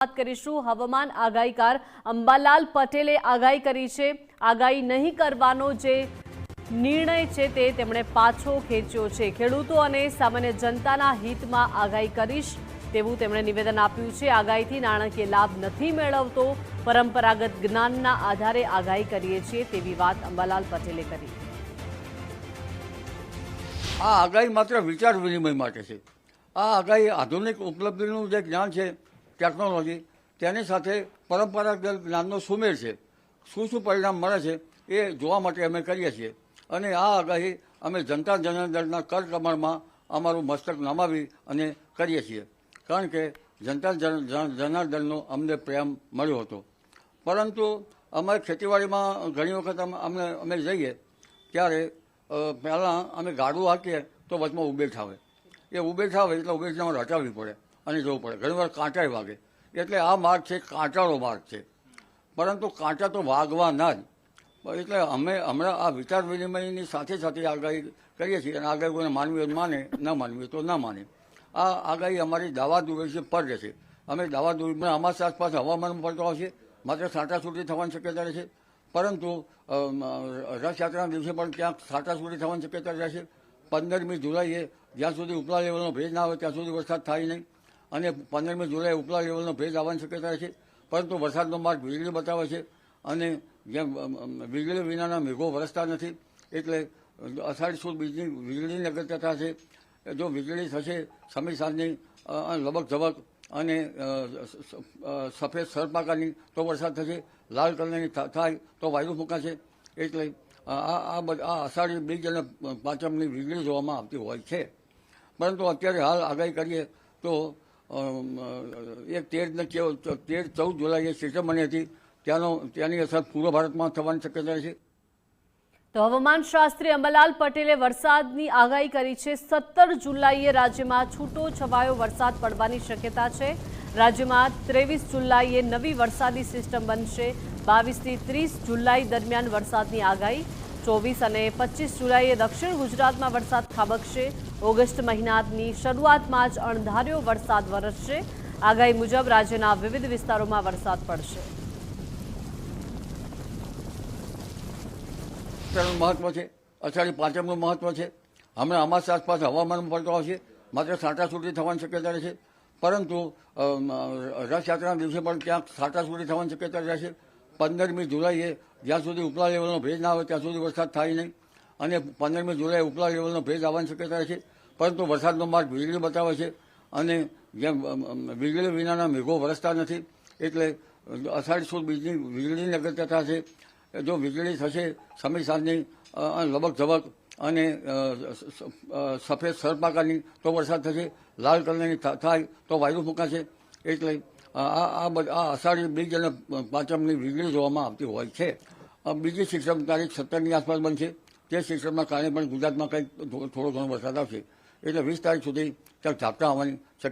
વાત કરીશું હવામાન આગાહીકાર અંબાલાલ પટેલે આગાહી કરી છે। આગાહી નહીં કરવાનો જે નિર્ણય છે તે તેમણે પાછો ખેંચ્યો છે। ખેડૂતો અને સામાન્ય જનતાના હિતમાં આગાહી કરીશ તેવું તેમણે નિવેદન આપ્યું છે। આગાહીથી નાણાકીય લાભ નથી મેળવતો, પરંપરાગત જ્ઞાનના આધારે આગાહી કરીએ છીએ તેવી વાત અંબાલાલ પટેલે કરી। આ આગાહી માત્ર વિચાર વિનિમય માટે છે। આ આગાહી આધુનિક ઉપલબ્ધિનું જે જ્ઞાન છે, ટેકનોલોજી, તેની સાથે પરંપરાગત જ્ઞાનનો સુમેળ છે। શું પરિણામ મળે છે એ જોવા માટે અમે કરીએ છીએ અને આ આગાહી અમે જનતા જનાર્દનના કર કમળમાં અમારું મસ્તક નમાવી અને કરીએ છીએ, કારણ કે જનતા જનાર્દનનો અમને પ્રેમ મળ્યો હતો। પરંતુ અમારી ખેતીવાડીમાં ઘણી વખત અમે જઈએ ત્યારે પહેલાં અમે ગાડું હાંકીએ તો વચમાં ઉબેઠ આવે, એ ઉબેઠ આવે એટલે ઉબેઠને હટાવવી પડે અને જવું પડે, ઘણીવાર કાંટાય વાગે, એટલે આ માર્ગ છે કાંટાળો માર્ગ છે, પરંતુ કાંટા તો વાગવાના જ। એટલે અમે હમણાં આ વિચાર વિનિમયની સાથે સાથે આગાહી કરીએ છીએ અને આગાહી કોઈને માનવી હોય માને, ન માનવી તો ના માને। આ આગાહી અમારી દાવા દુર્વેશી પર રહેશે। અમે દાવા દુર્વેશ અમારી આસપાસ હવામાનમાં પડતો આવશે, માત્ર છાંટાછૂટી થવાની શક્યતા રહેશે, પરંતુ રથયાત્રાના દિવસે પણ ક્યાંક છાંટાછૂટી થવાની શક્યતા રહેશે। 15મી જુલાઈએ જ્યાં સુધી ઉપલા લેવલનો ભેજ ના આવે ત્યાં સુધી વરસાદ થાય નહીં અને 15મી જુલાઈએ ઉપલા લેવલનો ભેજ આવવાની શક્યતા રહેશે, પરંતુ વરસાદનો માર્ગ વીજળી બતાવે છે અને જેમ વીજળી વિનાના મેઘો વરસતા નથી, એટલે અષાઢી સુદ વીજળીની અગત્યતા છે। જો વીજળી થશે સમી સાંજની લબક ઝબક અને સફેદ સરપાકાની તો વરસાદ થશે, લાલ કલરની થાય તો વાયુ ફૂંકાશે, એટલે આ અષાઢી બીજ અને પાંચમની વીજળી જોવામાં આવતી હોય છે। પરંતુ અત્યારે હાલ આગાહી કરીએ તો એક 13-14 જુલાઈએ સિસ્ટમ હતી, ત્યાંની અસર પૂર્વ ભારતમાં થવાની શક્યતા છે। તો હવામાન શાસ્ત્રી અંબાલાલ પટેલે વરસાદની આગાહી કરી છે। 17 જુલાઈએ રાજ્યમાં છૂટો છવાયો વરસાદ પડવાની શક્યતા છે। રાજ્યમાં 23 જુલાઈએ નવી વરસાદી સિસ્ટમ બનશે। 22થી 30 જુલાઈ દરમિયાન વરસાદની આગાહી। 24 અને 25 જુલાઈએ દક્ષિણ ગુજરાતમાં વરસાદ ખાબકશે। ઓગસ્ટ મહિનાની શરૂઆતમાં જ અણધાર્યો વરસાદ વરસશે। આગાહી મુજબ રાજ્યના વિવિધ વિસ્તારોમાં વરસાદ પડશે। મહત્વ છે, અષાઢી પાંચમનું મહત્વ છે। હમણાં અમારી આસપાસ હવામાનમાં પડતો આવશે, માત્ર છાંટાછૂટી થવાની શક્યતા રહેશે, પરંતુ રથયાત્રાના દિવસે પણ ક્યાંક છાંટાછૂટી થવાની શક્યતા રહેશે। 15મી જુલાઈએ જ્યાં સુધી ઉપલા લેવલનો ભેજ ના આવે ત્યાં સુધી વરસાદ થાય નહીં અને 15મી જુલાઈએ ઉપલા લેવલનો ભેજ આવવાની શક્યતા રહેશે, પરંતુ વરસાદનો માર્ગ વીજળી બતાવે છે અને જેમ વીજળી વિનાના મેઘો વરસતા નથી, એટલે અષાઢી સુદ વીજળીની અગત્યતા છે। જો વીજળી થશે સમી સાંજની લબક ઝબક અને સફેદ સરપાકાની તો વરસાદ થશે, લાલ કલરની થાય તો વાયુ ફૂંકાશે, એટલે આ અષાઢી બીજ અને પાંચમની વીજળી જોવામાં આવતી હોય છે। બીજી સિસ્ટમ તારીખ 17ની આસપાસ બનશે, તે સિસ્ટમના કારણે પણ ગુજરાતમાં કંઈક થોડો ઘણો વરસાદ આવશે, એટલે 20 તારીખ સુધી ક્યાંક ઝાપટા આવવાની શક્યતા